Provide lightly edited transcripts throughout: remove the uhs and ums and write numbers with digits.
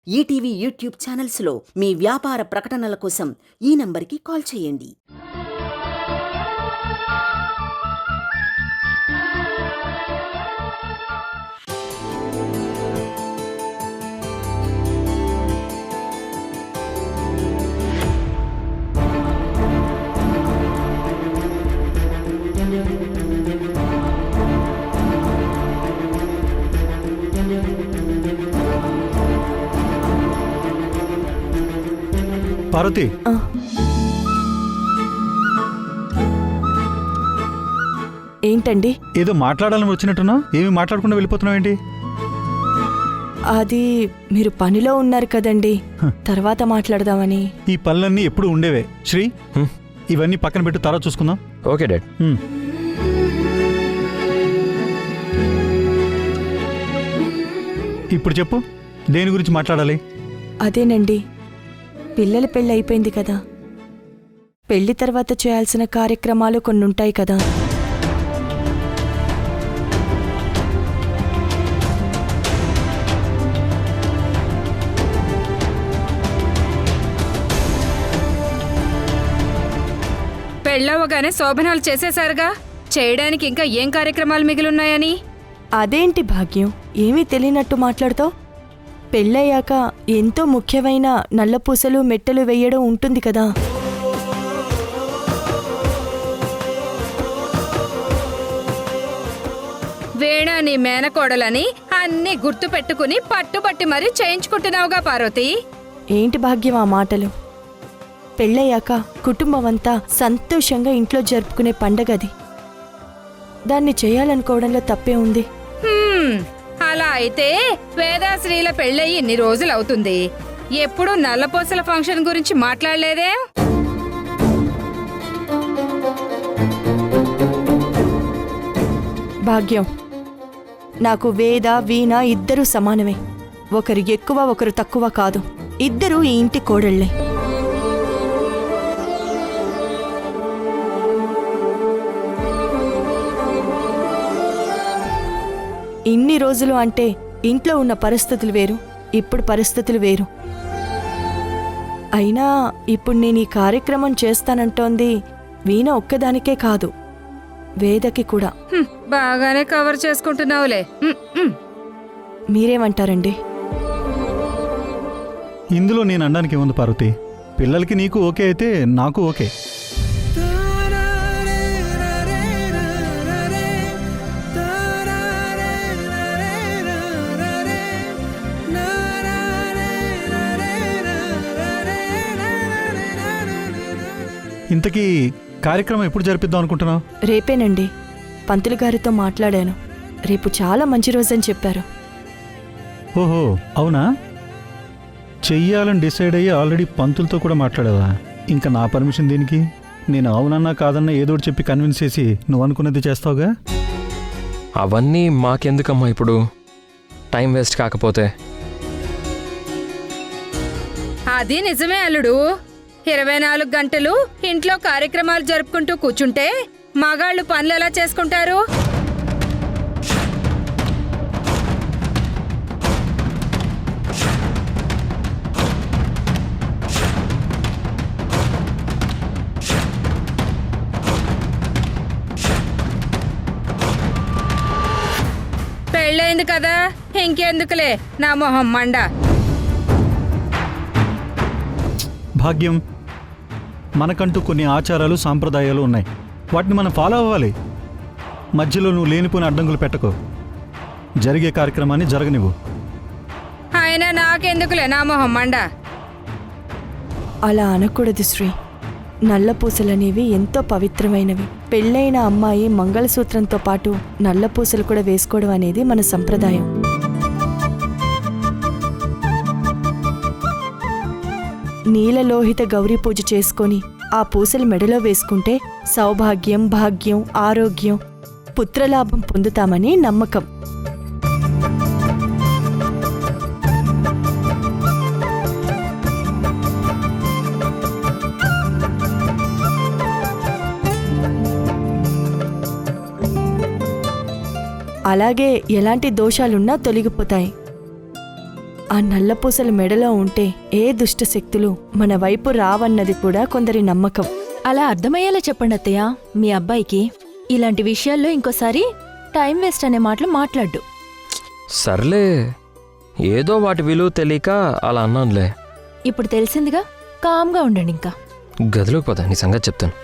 ETV YouTube ఛానల్స్లో మీ వ్యాపార ప్రకటనల కోసం ఈ నంబర్కి కాల్ చేయండి. పార్వతి, ఏంటండి? ఏదో మాట్లాడాలని వచ్చినట్టున్నావు. ఏమి మాట్లాడకుండా వెళ్ళిపోతున్నావు ఏంటి? అది మీరు పనిలో ఉన్నారు కదండి, తర్వాత మాట్లాడదామని. ఈ పనులన్నీ ఎప్పుడు ఉండేవే. శ్రీ, ఇవన్నీ పక్కన పెట్టు, తర్వాత చూసుకుందాం. Okay dad. ఇప్పుడు చెప్పు, దేని గురించి మాట్లాడాలి? అదేనండి, పిల్లల పెళ్ళి అయిపోయింది కదా, పెళ్లి తర్వాత చేయాల్సిన కార్యక్రమాలు కొన్ని ఉంటాయి కదా. పెళ్ళవగానే శోభనాలు చేసేశారుగా, చేయడానికి ఇంకా ఏం కార్యక్రమాలు మిగిలిన్నాయని? అదేంటి భాగ్యం, ఏమీ తెలియనట్టు మాట్లాడుతావు? పెళ్ళయ్యాక ఎంతో ముఖ్యమైన నల్లపూసలు మెట్టెలు వేయడం ఉంటుంది కదా. వేణా నీ మేనకోడలని అన్నీ గుర్తు పెట్టుకుని పట్టుబట్టి మరీ చేయించుకుంటున్నావుగా పార్వతి. ఏంటి భాగ్యం ఆ మాటలు? పెళ్ళయ్యాక కుటుంబం అంతా సంతోషంగా ఇంట్లో జరుపుకునే పండగది. దాన్ని చేయాలనుకోవడంలో తప్పే ఉంది. అలా అయితే వేదాశ్రీల పెళ్ళయి ఇన్ని రోజులవుతుంది, ఎప్పుడు నల్లపూసల ఫంక్షన్ గురించి మాట్లాడలేదే? భాగ్యం, నాకు వేద వీణ ఇద్దరూ సమానమే. ఒకరు ఎక్కువ ఒకరు తక్కువ కాదు, ఇద్దరూ ఈ ఇంటి కోడళ్లే. ఇన్ని రోజులు అంటే ఇంట్లో ఉన్న పరిస్థితులు వేరు, ఇప్పుడు పరిస్థితులు వేరు. అయినా ఇప్పుడు నేను ఈ కార్యక్రమం చేస్తానంటోంది వీణ ఒక్కదానికే కాదు, వేదకి కూడా. బాగానే కవర్ చేసుకుంటున్నావులే. మీరేమంటారండి? ఇందులో నేను అనడానికి ఏముంది పార్వతి? పిల్లలకి నీకు ఓకే అయితే నాకు ఓకే. ఇంతకీ కార్యక్రమం ఎప్పుడు జరిపిద్దాం అనుకుంటున్నావు? రేపేనండి, పంతులు గారితో మాట్లాడాను. రేపు చాలా మంచి రోజని చెప్పారు. ఓహో, అవునా? చెయ్యాలని డిసైడ్ అయ్యి ఆల్రెడీ పంతులతో కూడా మాట్లాడావా? ఇంకా నా పర్మిషన్ దీనికి? నేను అవునన్నా కాదన్నా ఏదో ఒకటి చెప్పి కన్విన్స్ చేసి నువ్వు అనుకున్నది చేస్తావుగా. అవన్నీ మాకెందుకమ్మా ఇప్పుడు, టైం వేస్ట్ కాకపోతే. అది నిజమే అల్లుడు, 24 గంటలు ఇంట్లో కార్యక్రమాలు జరుపుకుంటూ కూర్చుంటే మగాళ్ళు పనులు ఎలా చేసుకుంటారు? పెళ్ళైంది కదా, ఇంకెందుకులే నా మొహం మండ. భాగ్యం, మనకంటూ కొన్ని ఆచారాలు సాంప్రదాయాలు ఉన్నాయి, వాటిని మనం ఫాలో అవ్వాలి. మధ్యలో నువ్వు లేనిపోయిన అడ్డంకులు పెట్టకు, జరిగే కార్యక్రమాన్ని జరగనివ్వు. ఆయన నాకెందుకులే నా మొహం మండ. అలా అనకూడదు శ్రీ. నల్లపూసలనేవి ఎంతో పవిత్రమైనవి. పెళ్ళైన అమ్మాయి మంగళసూత్రంతో పాటు నల్లపూసలు కూడా వేసుకోవడం అనేది మన సంప్రదాయం. నీలలోహిత గౌరీ పూజ చేసుకొని ఆ పూసలు మెడలో వేసుకుంటే సౌభాగ్యం, భాగ్యం, ఆరోగ్యం, పుత్రలాభం పొందుతామని నమ్మకం. అలాగే ఎలాంటి దోషాలున్నా తొలగిపోతాయి. ఆ నల్లపూసల మెడలో ఉంటే ఏ దుష్ట శక్తులు మన వైపు రావన్నది కూడా కొందరి నమ్మకం. అలా అర్థమయ్యేలా చెప్పండి అత్తయ్య మీ అబ్బాయికి. ఇలాంటి విషయాల్లో ఇంకోసారి టైం వేస్ట్ అనే మాటలు మాట్లాడ్డు. సర్లే, ఏదో వాటి విలువ తెలియక అలా అన్నానులే. ఇప్పుడు తెలిసిందిగా, కామ్గా ఉండండి ఇంకా. గదిలోకి పోతా, నీ సంగతి చెప్తాను.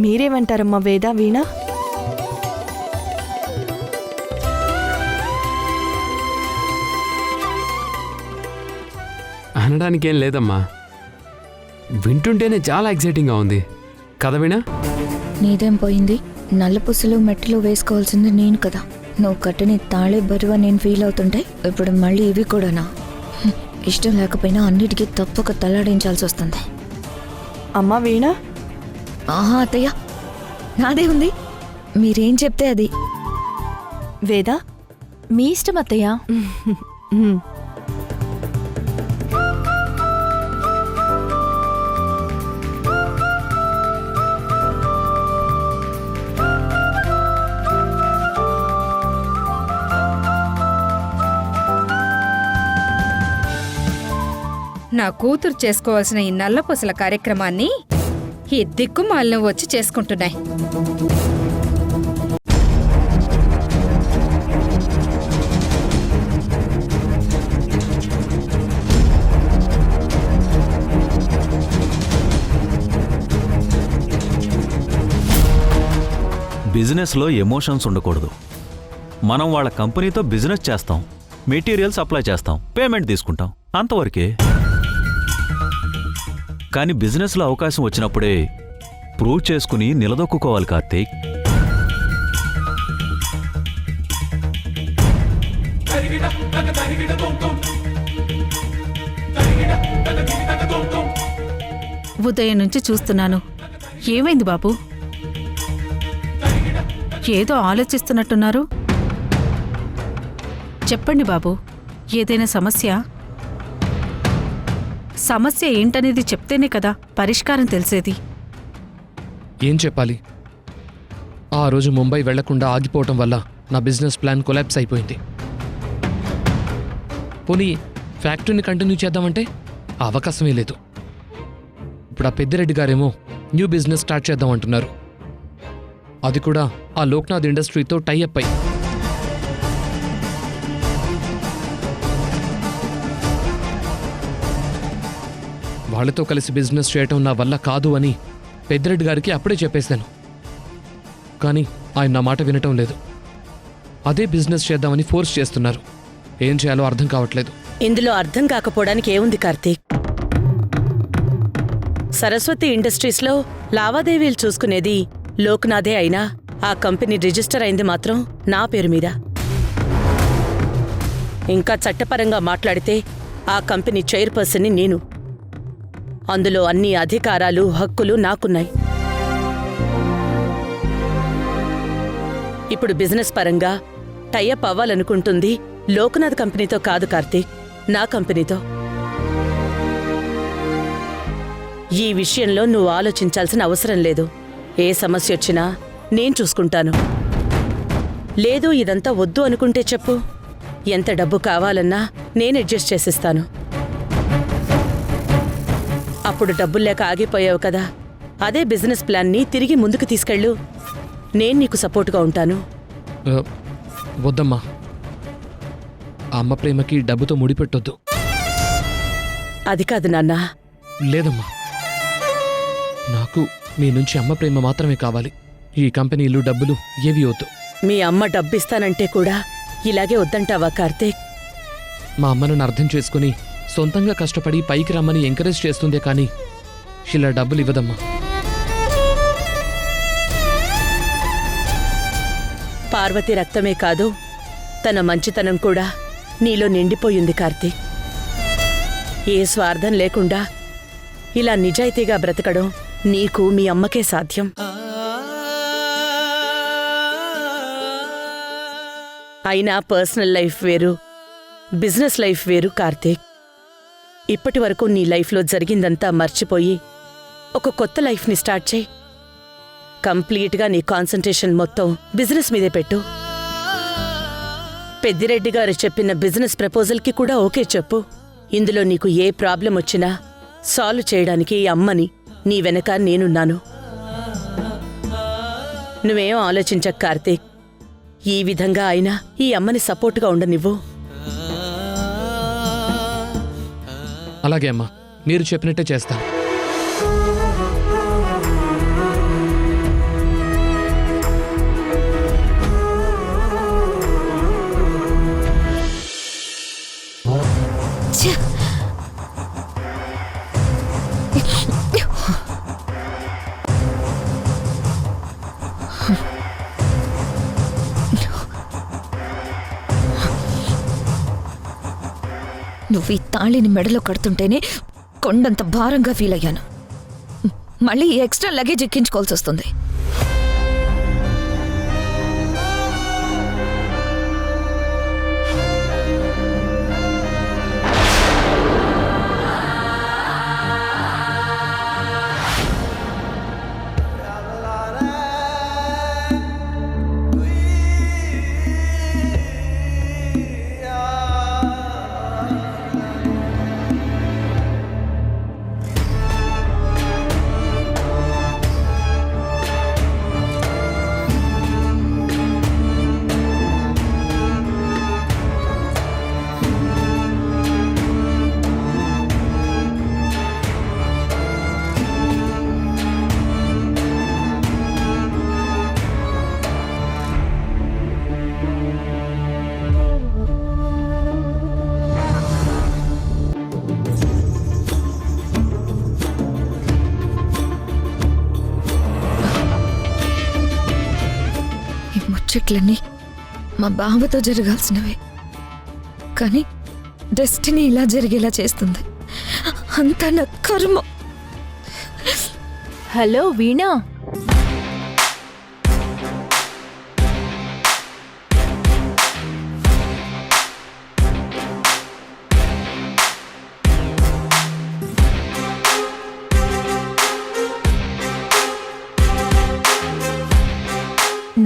మీరేమంటారమ్మా వేద, వీణ? అనడానికేం లేదమ్మా, వింటుంటేనే చాలా ఎక్సైటింగ్గా ఉంది కదా వీణా? నీదేం పోయింది? నల్లపుసలు మెట్టలు వేసుకోవాల్సింది నేను కదా. నువ్వు కట్టని తాళే బరువా నేను ఫీల్ అవుతుంటే ఇప్పుడు మళ్ళీ ఇవి కూడానా? ఇష్టం లేకపోయినా అన్నిటికీ తప్పక తలాడించాల్సి వస్తుంది. అమ్మా వీణ? ఆహా అత్తయ్య, నాదే ఉంది, మీరేం చెప్తే అది. వేద? మీ ఇష్టం అత్తయ్య. నా కూతురు చేసుకోవాల్సిన ఈ నల్లపూసల కార్యక్రమాన్ని ఈ దిక్కుమాలను వచ్చి చేసుకుంటున్నాయి. బిజినెస్లో ఎమోషన్స్ ఉండకూడదు. మనం వాళ్ళ కంపెనీతో బిజినెస్ చేస్తాం, మెటీరియల్స్ అప్లై చేస్తాం, పేమెంట్ తీసుకుంటాం, అంతవరకే. కానీ బిజినెస్లో అవకాశం వచ్చినప్పుడే ప్రూవ్ చేసుకుని నిలదొక్కుకోవాలి కార్తీక్. ఉదయం నుంచి చూస్తున్నాను. ఏమైంది బాబు? ఏదో ఆలోచిస్తున్నట్టున్నారు. చెప్పండి బాబు, ఏదైనా సమస్య? సమస్య ఏంటనేది చెప్తేనే కదా పరిష్కారం తెలిసేది. ఏం చెప్పాలి? ఆ రోజు ముంబై వెళ్లకుండా ఆగిపోవటం వల్ల నా బిజినెస్ ప్లాన్ కొలాప్స్ అయిపోయింది. పోనీ ఫ్యాక్టరీని కంటిన్యూ చేద్దామంటే ఆ అవకాశమే లేదు. ఇప్పుడు ఆ పెద్దిరెడ్డి గారేమో న్యూ బిజినెస్ స్టార్ట్ చేద్దాం అంటున్నారు. అది కూడా ఆ లోక్నాథ్ ఇండస్ట్రీతో టైఅప్ అయి. వాళ్ళతో కలిసి బిజినెస్ చేయటం నా వల్ల కాదు అని పెద్దిరెడ్డి గారికి అప్పుడే చెప్పేశాను. కానీ ఆయన నా మాట వినటం లేదు. అదే బిజినెస్ చేద్దామని ఫోర్స్ చేస్తున్నారు. ఏం చేయాలో అర్థం కావట్లేదు. ఇందులో అర్థం కాకపోవడానికి ఏముంది కార్తీక్? సరస్వతి ఇండస్ట్రీస్లో లావాదేవీలు చూసుకునేది లోక్నాథే అయినా ఆ కంపెనీ రిజిస్టర్ అయింది మాత్రం నా పేరు మీద. ఇంకా చట్టపరంగా మాట్లాడితే ఆ కంపెనీ చైర్పర్సన్ని నేను. అందులో అన్ని అధికారాలు, హక్కులు నాకున్నాయి. ఇప్పుడు బిజినెస్ పరంగా టైఅప్ అవ్వాలనుకుంటుంది లోక్నాథ్ కంపెనీతో కాదు కార్తీక్, నా కంపెనీతో. ఈ విషయంలో నువ్వు ఆలోచించాల్సిన అవసరం లేదు. ఏ సమస్య వచ్చినా నేను చూసుకుంటాను. లేదు ఇదంతా వద్దు అనుకుంటే చెప్పు, ఎంత డబ్బు కావాలన్నా నేను అడ్జస్ట్ చేసిస్తాను. అప్పుడు డబ్బులు లేక ఆగిపోయావు కదా, అదే బిజినెస్ ప్లాన్ని తిరిగి ముందుకు తీసుకెళ్ళు. నేను నీకు సపోర్ట్గా ఉంటాను. వద్దమ్మా, ఆ అమ్మ ప్రేమకి డబ్బుతో ముడిపెట్టొద్దు. అది కాదు నాన్నా. లేదమ్మా, నాకు మీ నుంచి అమ్మ ప్రేమ మాత్రమే కావాలి. ఈ కంపెనీలు, డబ్బులు ఏవి వద్దు. మీ అమ్మ డబ్బిస్తానంటే కూడా ఇలాగే వద్దంటావా కార్తీక్? మా అమ్మను అర్థం చేసుకుని సొంతంగా కష్టపడి పైకి రమ్మని ఎంకరేజ్ చేస్తుందే కానీ ఇలా డబ్బులు ఇవ్వదమ్మా. పార్వతి రక్తమే కాదు, తన మంచితనం కూడా నీలో నిండిపోయింది కార్తీక్. ఏ స్వార్థం లేకుండా ఇలా నిజాయితీగా బ్రతకడం నీకు, మీ అమ్మకే సాధ్యం. అయినా పర్సనల్ లైఫ్ వేరు, బిజినెస్ లైఫ్ వేరు కార్తీక్. ఇప్పటి వరకు నీ లైఫ్లో జరిగిందంతా మర్చిపోయి ఒక కొత్త లైఫ్ని స్టార్ట్ చేయి. కంప్లీట్గా నీ కాన్సంట్రేషన్ మొత్తం బిజినెస్ మీదే పెట్టు. పెద్దిరెడ్డి గారు చెప్పిన బిజినెస్ ప్రపోజల్కి కూడా ఓకే చెప్పు. ఇందులో నీకు ఏ ప్రాబ్లం వచ్చినా సాల్వ్ చేయడానికి ఈ అమ్మని నీ వెనక నేనున్నాను. నువ్వేం ఆలోచించక కార్తీక్. ఈ విధంగా అయినా ఈ అమ్మని సపోర్టుగా ఉండనివ్వు. అలాగే అమ్మా, మీరు చెప్పినట్టే చేస్తాను. నువ్వు ఈ తాళిని మెడలో కడుతుంటేనే కొండంత భారంగా ఫీల్ అయ్యాను. మళ్ళీ ఈ ఎక్స్ట్రా లగేజ్ ఎక్కించుకోవాల్సి వస్తుంది. ముచ్చట్లన్నీ మా బావతో జరగాల్సినవే, కానీ డెస్టినీ ఇలా జరిగేలా చేస్తుంది. అంతా నా కర్మ. హలో వీణా,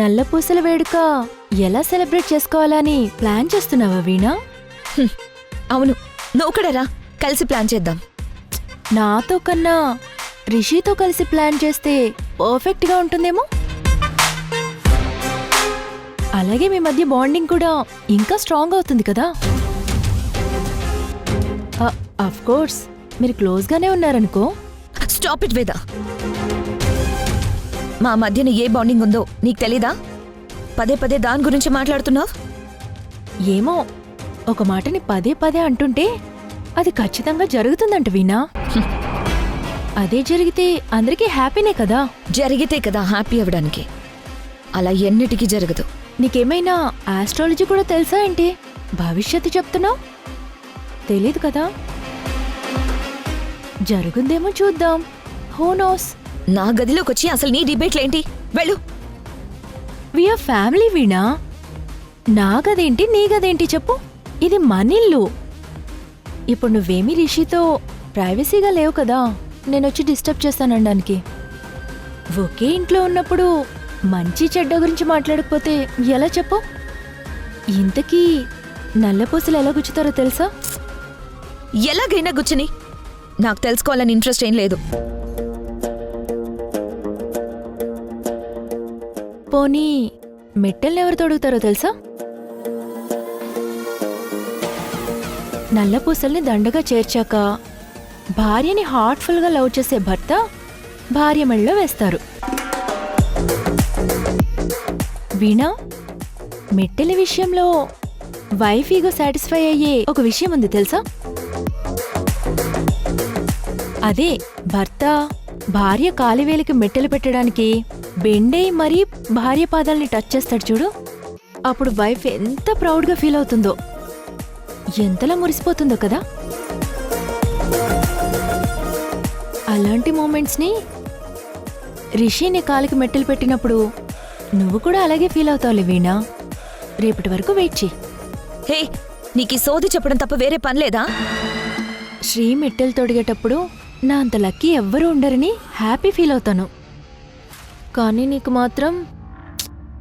నల్లపూసల వేడుక ఎలా సెలబ్రేట్ చేసుకోవాలని ప్లాన్ చేస్తున్నావా వీణా? అవును, నువ్వు కూడా రా, కలిసి ప్లాన్ చేద్దాం. నాతో కన్నా రిషితో కలిసి ప్లాన్ చేస్తే పర్ఫెక్ట్గా ఉంటుందేమో. అలాగే మీ మధ్య బాండింగ్ కూడా ఇంకా స్ట్రాంగ్ అవుతుంది కదా. అఫ్ కోర్స్ మీరు క్లోజ్గానే ఉన్నారనుకో. స్టాప్ ఇట్ వేదా. మా మధ్యన ఏ బాండింగ్ ఉందో నీకు తెలీదా? పదే పదే దాని గురించి మాట్లాడుతున్నావు. ఏమో, ఒక మాటని పదే పదే అంటుంటే అది ఖచ్చితంగా జరుగుతుందంట వీణా. అదే జరిగితే అందరికీ హ్యాపీనే కదా. జరిగితే కదా హ్యాపీ అవ్వడానికి, అలా ఎన్నిటికీ జరగదు. నీకేమైనా ఆస్ట్రాలజీ కూడా తెలుసా ఏంటి? భవిష్యత్తు చెప్తున్నావు? తెలీదు కదా. జరుగుందేమో చూద్దాం. Who knows. నా గదిలోకి వచ్చి అసలు నీ డిబేట్లేంటి? వెళ్ళు. వీఆర్ ఫ్యామిలీ వీణా. నా గదేంటి నీ గదేంటి చెప్పు. ఇది మనిల్లు. ఇప్పుడు నువ్వేమీ రిషితో ప్రైవసీగా లేవు కదా నేనొచ్చి డిస్టర్బ్ చేస్తానడానికి. ఒకే ఇంట్లో ఉన్నప్పుడు మంచి చెడ్డ గురించి మాట్లాడకపోతే ఎలా చెప్పు? ఇంతకీ నల్లపూసలు ఎలా గుచ్చుతారో తెలుసా? ఎలాగైనా గుచ్చని, నాకు తెలుసుకోవాలని ఇంట్రెస్ట్ ఏం లేదు. పోనీ మెట్టల్ని ఎవరు తొడుగుతారో తెలుసా? నల్లపూసల్ని దండగా చేర్చాక భార్యని హార్ట్ఫుల్గా లవ్ చేసే భర్త భార్య మెళ్ళలో వేస్తారు. వీణా, మెట్టెల విషయంలో వైఫ్ ఈగో సాటిస్ఫై అయ్యే ఒక విషయం ఉంది తెలుసా? అదే భర్త భార్య కాలివేలికి మెట్టెలు పెట్టడానికి బెండై మరీ భార్య పాదాల్ని టచ్ చేస్తాడు చూడు. అప్పుడు వైఫ్ ఎంత ప్రౌడ్గా ఫీల్ అవుతుందో, ఎంతలా మురిసిపోతుందో కదా. అలాంటి మూమెంట్స్ని రిషి నీ కాలికి మెట్టెలు పెట్టినప్పుడు నువ్వు కూడా అలాగే ఫీల్ అవుతావులే వీణా. రేపటి వరకు వెయిట్ చెయ్యి. హే, నీకు ఈ సోది చెప్పడం తప్ప వేరే పని లేదా? శ్రీ మెట్టెలు తొడిగేటప్పుడు నా అంత లక్కీ ఎవ్వరూ ఉండరని హ్యాపీ ఫీల్ అవుతాను. కానీ నీకు మాత్రం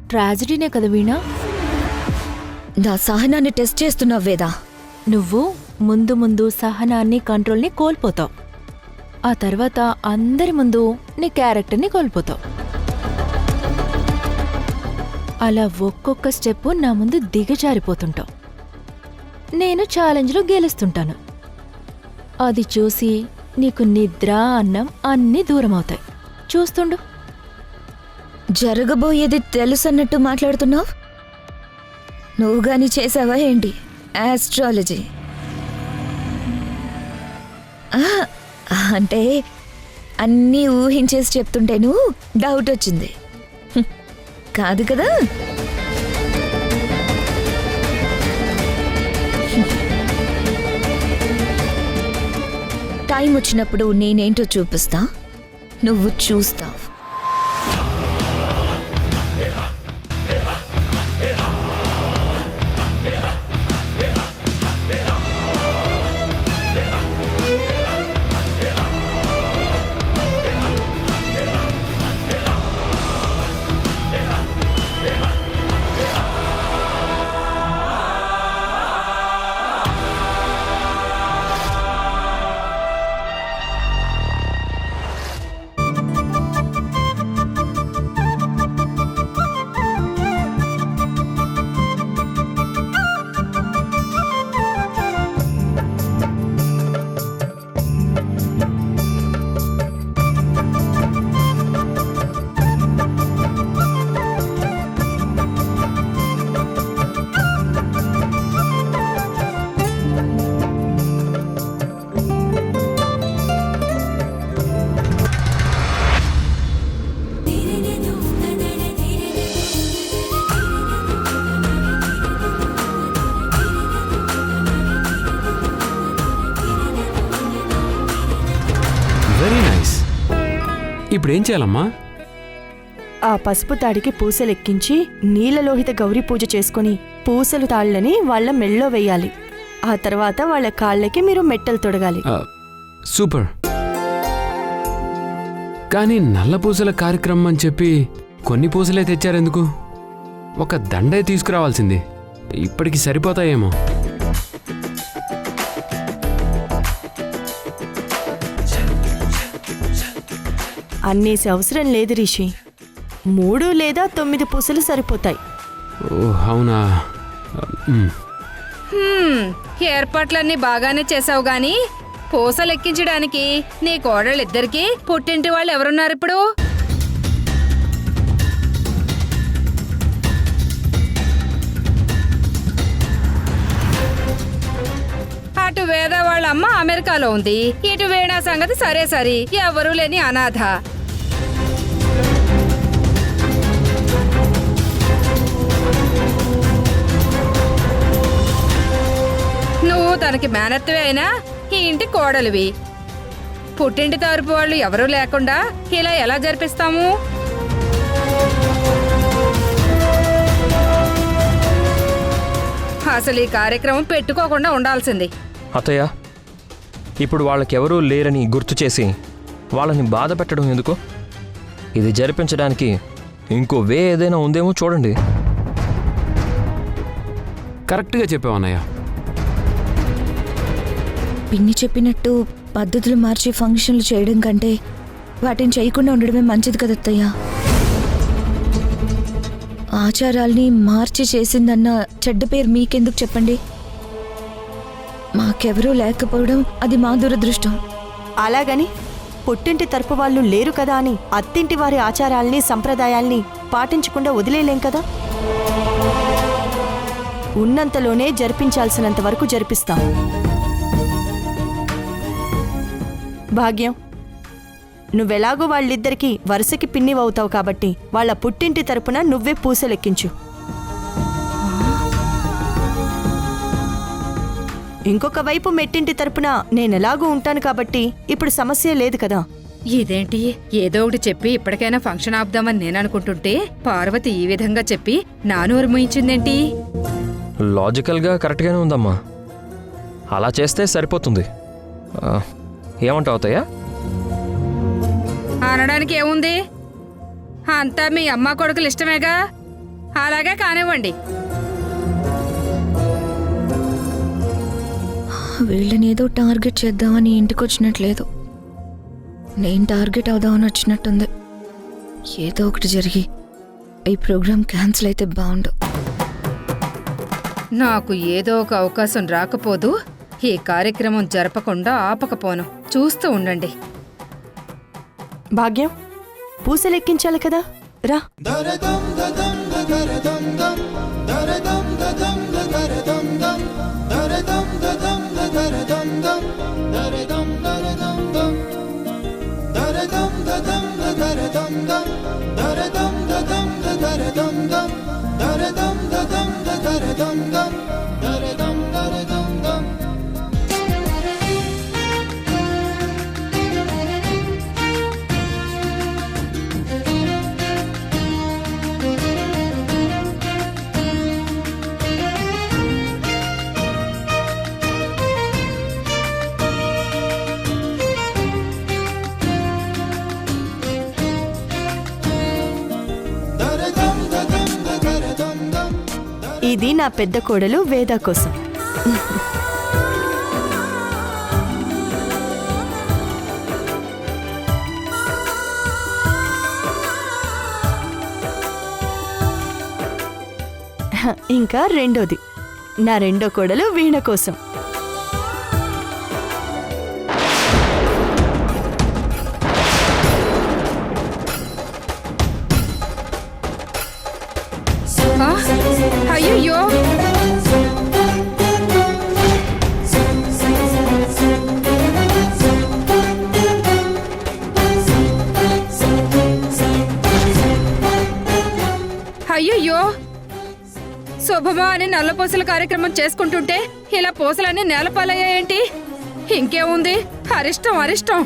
ట్రాజడీనే కదా వీణా. నా సహనాన్ని టెస్ట్ చేస్తున్నావు వేదా. నువ్వు ముందు ముందు సహనాన్ని కంట్రోల్ని కోల్పోతావు. ఆ తర్వాత అందరి ముందు నీ క్యారెక్టర్ని కోల్పోతావు. అలా ఒక్కొక్క స్టెప్ నా ముందు దిగజారిపోతుంటావు. నేను ఛాలెంజ్లో గెలుస్తుంటాను. అది చూసి నీకు నిద్ర అన్నం అన్నీ దూరం అవుతాయి. చూస్తుండు. జరగబోయేది తెలుసన్నట్టు మాట్లాడుతున్నావు. నువ్వు గాని చేసావా ఏంటి ఆస్ట్రాలజీ? అంటే అన్నీ ఊహించేసి చెప్తుంటేను డౌట్ వచ్చింది. కాదు కదా? టైం వచ్చినప్పుడు నేనేంటో చూపిస్తా, నువ్వు చూస్తావు. Very nice. ఇప్పుడు ఏం చేయాలమ్మా? ఆ పసుపు తాడికి పూసలెక్కించి నీలలోహిత గౌరీ పూజ చేసుకుని పూసలు తాళ్ళని వాళ్ళ మెళ్ళో వెయ్యాలి. ఆ తర్వాత వాళ్ళ కాళ్ళకి మీరు మెట్టలు తొడగాలి. సూపర్. కానీ నల్ల పూసల కార్యక్రమం అని చెప్పి కొన్ని పూసలే తెచ్చారెందుకు? ఒక దండే తీసుకురావాల్సింది. ఇప్పటికి సరిపోతాయేమో. అన్నేసి అవసరం లేదు రిషి. 3 లేదా 9 పూసలు సరిపోతాయి. ఓ అవునా? ఏర్పాట్లన్నీ బాగానే చేసావు గాని పూసలు ఎక్కించడానికి నీ కోడళ్ళిద్దరికీ పుట్టింటి వాళ్ళు ఎవరున్నారు ఇప్పుడు? అటు వేద వాళ్ళ అమ్మ అమెరికాలో ఉంది, ఇటు వీణా సంగతి సరే సరి ఎవరూ లేని అనాథ. నువ్వు తనకి మేనత్తవే అయినా ఈ ఇంటి కోడలివి. పుట్టింటి తరపు వాళ్ళు ఎవరూ లేకుండా ఇలా ఎలా జరిపిస్తాము? అసలు ఈ కార్యక్రమం పెట్టుకోకుండా ఉండాల్సింది. అత్తయ్య, ఇప్పుడు వాళ్ళకెవరూ లేరని గుర్తు చేసి వాళ్ళని బాధ పెట్టడం ఎందుకు? ఇది జరిపించడానికి ఇంకో వే ఏదైనా ఉందేమో చూడండి. కరెక్ట్గా చెప్పావన్నయ్య. పిన్ని చెప్పినట్టు పద్ధతులు మార్చి ఫంక్షన్లు చేయడం కంటే వాటిని చేయకుండా ఉండడమే మంచిది కదత్తయ్య. ఆచారాల్ని మార్చి చేసిందన్న చెడ్డ పేరు మీకెందుకు చెప్పండి? మాకెవరూ లేకపోవడం అది మా దురదృష్టం. అలాగని పుట్టింటి తరపు వాళ్ళు లేరు కదా అని అత్తింటి వారి ఆచారాల్ని సంప్రదాయాల్ని పాటించకుండా వదిలేలేం కదా. ఉన్నంతలోనే జరిపించాల్సినంత వరకు జరిపిస్తాం. భాగ్యం, నువ్వెలాగో వాళ్ళిద్దరికీ వరుసకి పిన్నివవుతావు కాబట్టి వాళ్ళ పుట్టింటి తరపున నువ్వే పూసలెక్కించు. ఇంకొక వైపు మెట్టింటి తరపున నేనెలాగూ ఉంటాను కాబట్టి ఇప్పుడు సమస్య లేదు కదా. ఇదేంటి ఏదో ఒకటి చెప్పి ఇప్పటికైనా ఫంక్షన్ ఆపుదామని నేను అనుకుంటుంటే పార్వతి ఈ విధంగా చెప్పి నా నోరు మూయించిందేంటి? లాజికల్గా కరెక్ట్గానే ఉందమ్మా. అలా చేస్తే సరిపోతుంది. ఏమంటావు అత్తయ్య? అనడానికి ఏముంది? అంతా మీ అమ్మ కొడుకులు ఇష్టమేగా, అలాగే కానివ్వండి. వీళ్ళని ఏదో టార్గెట్ చేద్దామని ఇంటికి వచ్చినట్లేదు. నేను టార్గెట్ అవుదామని వచ్చినట్టుంది. ఏదో ఒకటి జరిగి ఈ ప్రోగ్రామ్ క్యాన్సిల్ అయితే బాగుండు. నాకు ఏదో ఒక అవకాశం రాకపోదు ఈ కార్యక్రమం జరపకుండా ఆపకపోను. చూస్తూ ఉండండి. భాగ్యం, పూసలెక్కించాలి కదా, రా. ఇది నా పెద్ద కోడలు వేద కోసం. ఇంకా రెండోది నా రెండో కోడలు వీణ కోసం. అయ్యయ్యో, అయ్యయ్యో, శుభమా అని నల్ల పూసల కార్యక్రమం చేసుకుంటుంటే ఇలా పూసలన్నీ నేలపాలయ్యాయేంటి? ఇంకేముంది, అరిష్టం అరిష్టం.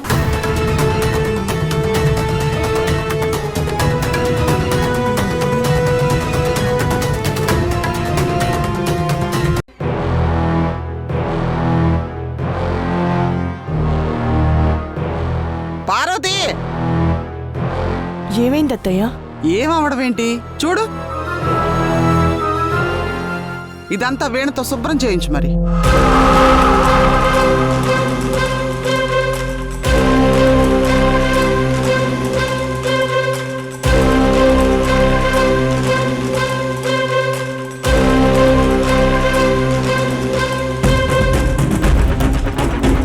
పార్వతి, ఏమైంది అత్తయ్య? ఏమవడం ఏంటి చూడు. ఇదంతా వేణుతో శుభ్రం చేయించు మరి.